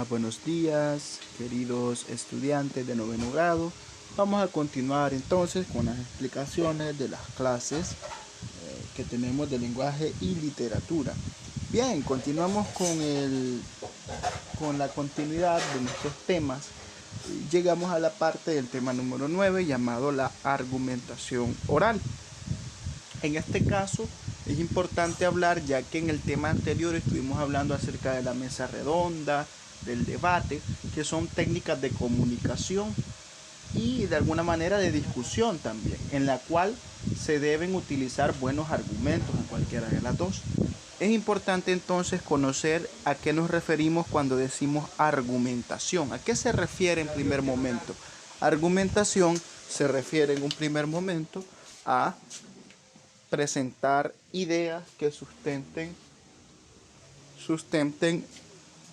Buenos días, queridos estudiantes de noveno grado. Vamos a continuar entonces con las explicaciones de las clases que tenemos de lenguaje y literatura. Bien, continuamos con la continuidad de nuestros temas. Llegamos a la parte del tema número 9 llamado la argumentación oral. En este caso es importante hablar, ya que en el tema anterior estuvimos hablando acerca de la mesa redonda, del debate, que son técnicas de comunicación y de alguna manera de discusión también, en la cual se deben utilizar buenos argumentos en cualquiera de las dos. Es importante entonces conocer a qué nos referimos cuando decimos argumentación. ¿A qué se refiere en primer momento? Argumentación se refiere en un primer momento a presentar ideas que sustenten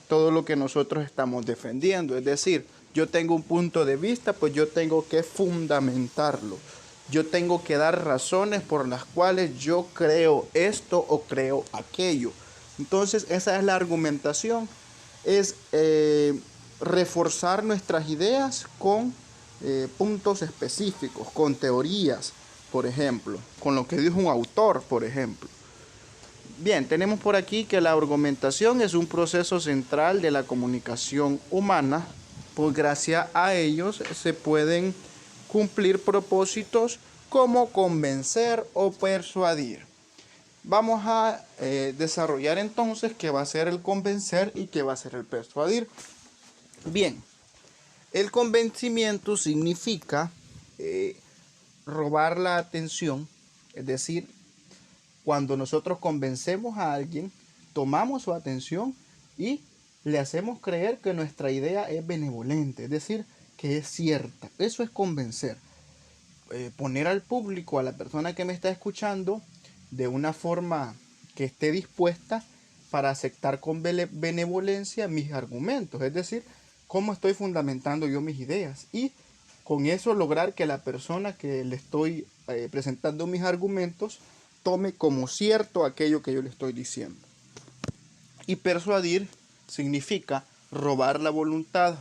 todo lo que nosotros estamos defendiendo. Es decir, yo tengo un punto de vista, pues yo tengo que fundamentarlo. Yo tengo que dar razones por las cuales yo creo esto o creo aquello. Entonces, esa es la argumentación. Es reforzar nuestras ideas con puntos específicos, con teorías, por ejemplo, con lo que dijo un autor, por ejemplo. Bien, tenemos por aquí que la argumentación es un proceso central de la comunicación humana, pues gracias a ellos se pueden cumplir propósitos como convencer o persuadir. Vamos a desarrollar entonces qué va a ser el convencer y qué va a ser el persuadir. Bien, el convencimiento significa robar la atención, es decir, cuando nosotros convencemos a alguien, tomamos su atención y le hacemos creer que nuestra idea es benevolente, es decir, que es cierta. Eso es convencer. Poner al público, a la persona que me está escuchando, de una forma que esté dispuesta para aceptar con benevolencia mis argumentos, es decir, cómo estoy fundamentando yo mis ideas y con eso lograr que la persona que le estoy presentando mis argumentos tome como cierto aquello que yo le estoy diciendo. Y persuadir significa robar la voluntad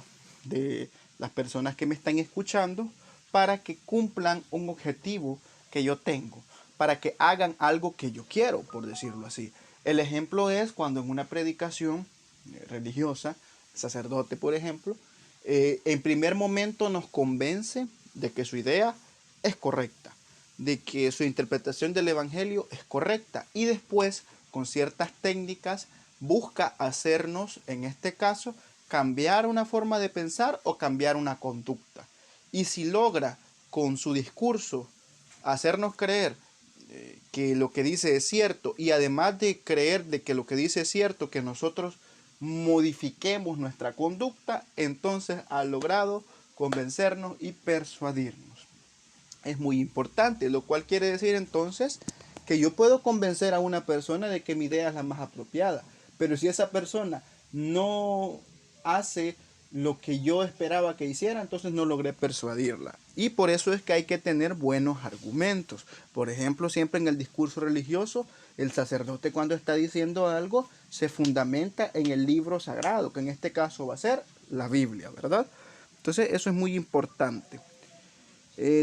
de las personas que me están escuchando para que cumplan un objetivo que yo tengo, para que hagan algo que yo quiero, por decirlo así. El ejemplo es cuando en una predicación religiosa, el sacerdote, por ejemplo, en primer momento nos convence de que su idea es correcta, de que su interpretación del evangelio es correcta y después con ciertas técnicas busca hacernos, en este caso, cambiar una forma de pensar o cambiar una conducta. Y si logra con su discurso hacernos creer que lo que dice es cierto y además de creer de que lo que dice es cierto, que nosotros modifiquemos nuestra conducta, entonces ha logrado convencernos y persuadirnos. Es muy importante, lo cual quiere decir entonces que yo puedo convencer a una persona de que mi idea es la más apropiada, pero si esa persona no hace lo que yo esperaba que hiciera, entonces no logré persuadirla. Y por eso es que hay que tener buenos argumentos. Por ejemplo, siempre en el discurso religioso, el sacerdote cuando está diciendo algo se fundamenta en el libro sagrado, que en este caso va a ser la Biblia, ¿verdad? Entonces eso es muy importante.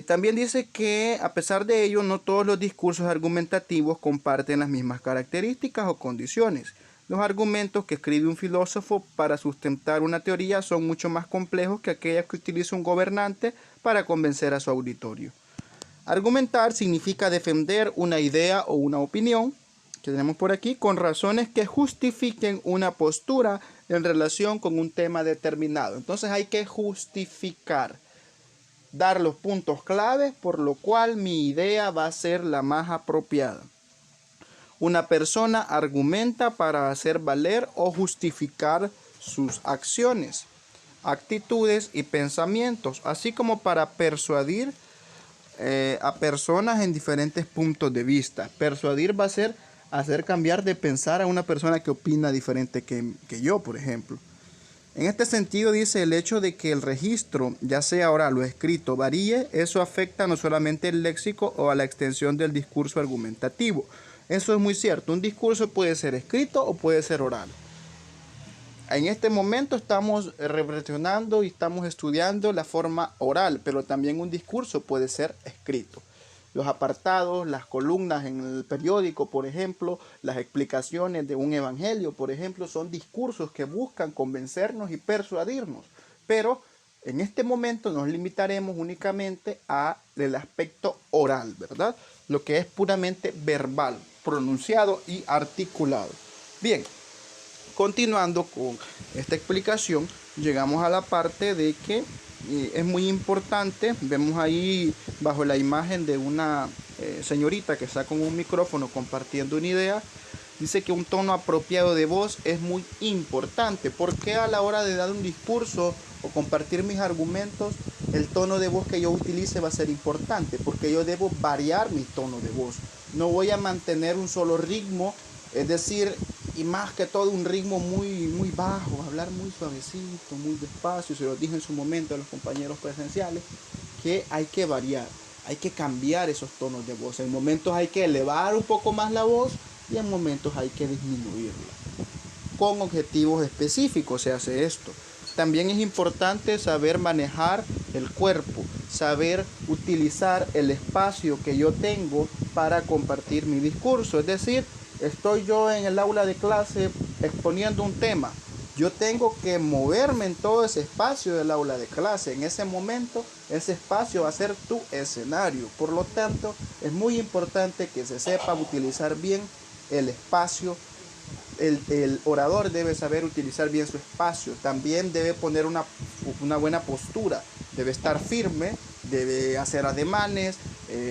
También dice que a pesar de ello, no todos los discursos argumentativos comparten las mismas características o condiciones. Los argumentos que escribe un filósofo para sustentar una teoría son mucho más complejos que aquellos que utiliza un gobernante para convencer a su auditorio. Argumentar significa defender una idea o una opinión, que tenemos por aquí, con razones que justifiquen una postura en relación con un tema determinado. Entonces hay que justificar, dar los puntos claves por lo cual mi idea va a ser la más apropiada. Una persona argumenta para hacer valer o justificar sus acciones, actitudes y pensamientos, así como para persuadir a personas en diferentes puntos de vista. Persuadir va a ser hacer cambiar de pensar a una persona que opina diferente que yo, por ejemplo. En este sentido, dice, el hecho de que el registro, ya sea oral o escrito, varíe, eso afecta no solamente el léxico o a la extensión del discurso argumentativo. Eso es muy cierto. Un discurso puede ser escrito o puede ser oral. En este momento estamos reflexionando y estamos estudiando la forma oral, pero también un discurso puede ser escrito. Los apartados, las columnas en el periódico, por ejemplo, las explicaciones de un evangelio, por ejemplo, son discursos que buscan convencernos y persuadirnos. Pero en este momento nos limitaremos únicamente al aspecto oral, ¿verdad? Lo que es puramente verbal, pronunciado y articulado. Bien. Continuando con esta explicación, llegamos a la parte de que es muy importante, vemos ahí bajo la imagen de una señorita que está con un micrófono compartiendo una idea, dice que un tono apropiado de voz es muy importante, porque a la hora de dar un discurso o compartir mis argumentos, el tono de voz que yo utilice va a ser importante, porque yo debo variar mi tono de voz, no voy a mantener un solo ritmo, es decir, y más que todo un ritmo muy bajo, hablar muy suavecito, muy despacio. Se lo dije en su momento a los compañeros presenciales, que hay que variar, hay que cambiar esos tonos de voz. En momentos hay que elevar un poco más la voz y en momentos hay que disminuirla. Con objetivos específicos se hace esto. También es importante saber manejar el cuerpo, saber utilizar el espacio que yo tengo para compartir mi discurso. Es decir, estoy yo en el aula de clase exponiendo un tema. Yo tengo que moverme en todo ese espacio del aula de clase. En ese momento, ese espacio va a ser tu escenario. Por lo tanto, es muy importante que se sepa utilizar bien el espacio. El orador debe saber utilizar bien su espacio. También debe poner una buena postura. Debe estar firme, debe hacer ademanes,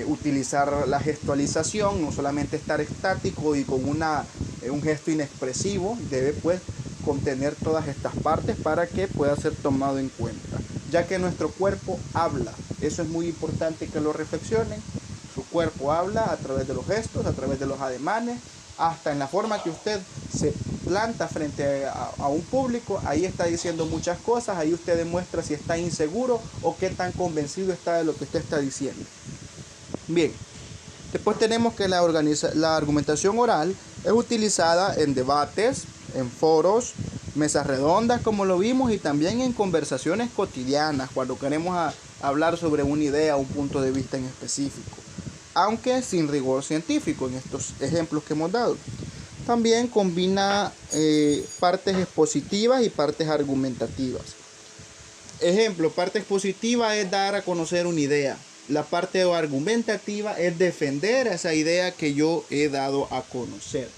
utilizar la gestualización, no solamente estar estático y con un gesto inexpresivo. Debe pues contener todas estas partes para que pueda ser tomado en cuenta, ya que nuestro cuerpo habla. Eso es muy importante que lo reflexionen. Su cuerpo habla a través de los gestos, a través de los ademanes, hasta en la forma que usted se planta frente a un público. Ahí está diciendo muchas cosas, ahí usted demuestra si está inseguro o qué tan convencido está de lo que usted está diciendo. Bien, después tenemos que la argumentación oral es utilizada en debates, en foros, mesas redondas como lo vimos, y también en conversaciones cotidianas cuando queremos hablar sobre una idea o un punto de vista en específico, aunque sin rigor científico en estos ejemplos que hemos dado. También combina partes expositivas y partes argumentativas. Ejemplo, parte expositiva es dar a conocer una idea. La parte argumentativa es defender esa idea que yo he dado a conocer.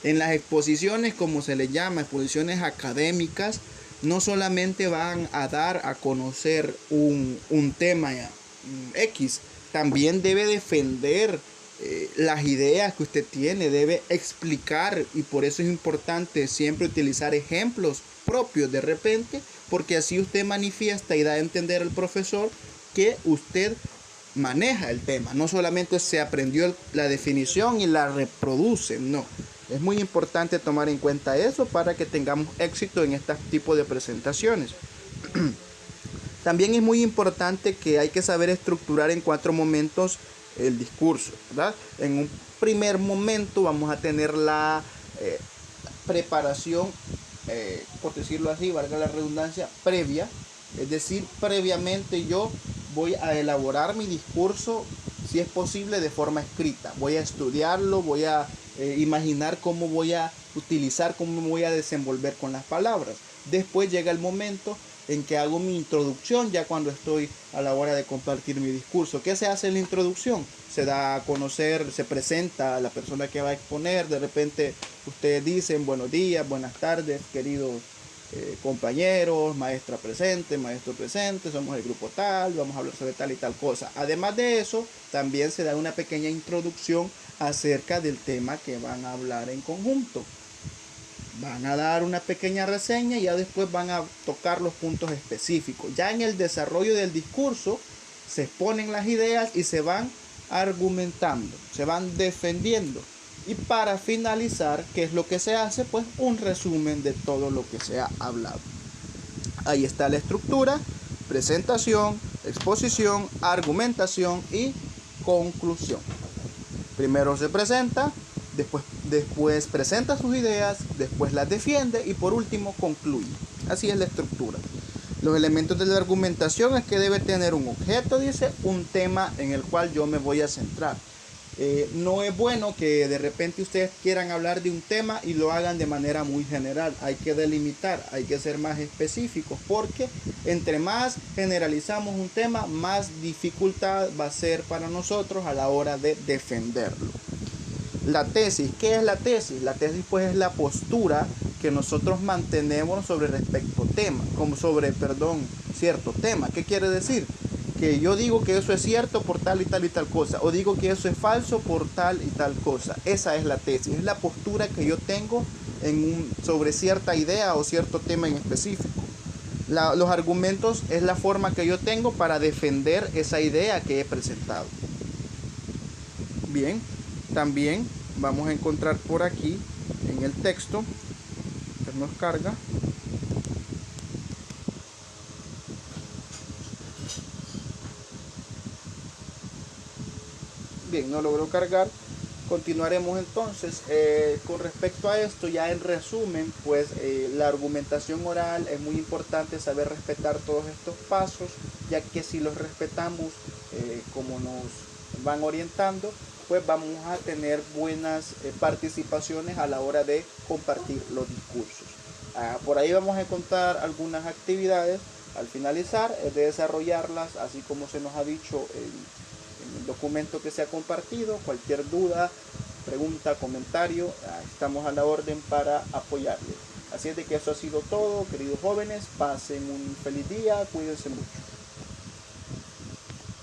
En las exposiciones, como se les llama, exposiciones académicas, no solamente van a dar a conocer un tema X, también debe defender las ideas que usted tiene, debe explicar, y por eso es importante siempre utilizar ejemplos propios de repente, porque así usted manifiesta y da a entender al profesor que usted maneja el tema, no solamente se aprendió la definición y la reproduce, no. Es muy importante tomar en cuenta eso para que tengamos éxito en este tipo de presentaciones. También es muy importante que hay que saber estructurar en 4 momentos el discurso, ¿verdad? En un primer momento vamos a tener la preparación, por decirlo así, valga la redundancia, previa. Es decir, previamente yo voy a elaborar mi discurso, si es posible, de forma escrita. Voy a estudiarlo, voy a imaginar cómo voy a utilizar, cómo me voy a desenvolver con las palabras. Después llega el momento en que hago mi introducción, ya cuando estoy a la hora de compartir mi discurso. ¿Qué se hace en la introducción? Se da a conocer, se presenta a la persona que va a exponer. De repente ustedes dicen buenos días, buenas tardes, queridos compañeros, maestra presente, maestro presente, somos el grupo tal, vamos a hablar sobre tal y tal cosa. Además de eso, también se da una pequeña introducción acerca del tema que van a hablar en conjunto. Van a dar una pequeña reseña y ya después van a tocar los puntos específicos. Ya en el desarrollo del discurso se exponen las ideas y se van argumentando, se van defendiendo. Y para finalizar, ¿qué es lo que se hace? Pues un resumen de todo lo que se ha hablado. Ahí está la estructura: presentación, exposición, argumentación y conclusión. Primero se presenta, después después presenta sus ideas, después las defiende y por último concluye. Así es la estructura. Los elementos de la argumentación es que debe tener un objeto, dice, un tema en el cual yo me voy a centrar. No es bueno que de repente ustedes quieran hablar de un tema y lo hagan de manera muy general. Hay que delimitar, hay que ser más específicos, porque entre más generalizamos un tema, más dificultad va a ser para nosotros a la hora de defenderlo. La tesis, ¿qué es la tesis? La tesis pues es la postura que nosotros mantenemos sobre cierto tema. ¿Qué quiere decir? Que yo digo que eso es cierto por tal y tal y tal cosa, o digo que eso es falso por tal y tal cosa. Esa es la tesis, es la postura que yo tengo sobre cierta idea o cierto tema en específico. Los argumentos es la forma que yo tengo para defender esa idea que he presentado. Bien, también vamos a encontrar por aquí en el texto que nos carga. Bien, no logró cargar. Continuaremos entonces. Con respecto a esto, ya en resumen, pues la argumentación oral es muy importante saber respetar todos estos pasos, ya que si los respetamos como nos van orientando, pues vamos a tener buenas participaciones a la hora de compartir los discursos. Por ahí vamos a encontrar algunas actividades al finalizar, de desarrollarlas, así como se nos ha dicho en el documento que se ha compartido. Cualquier duda, pregunta, comentario, estamos a la orden para apoyarle. Así es de que eso ha sido todo, queridos jóvenes, pasen un feliz día, cuídense mucho.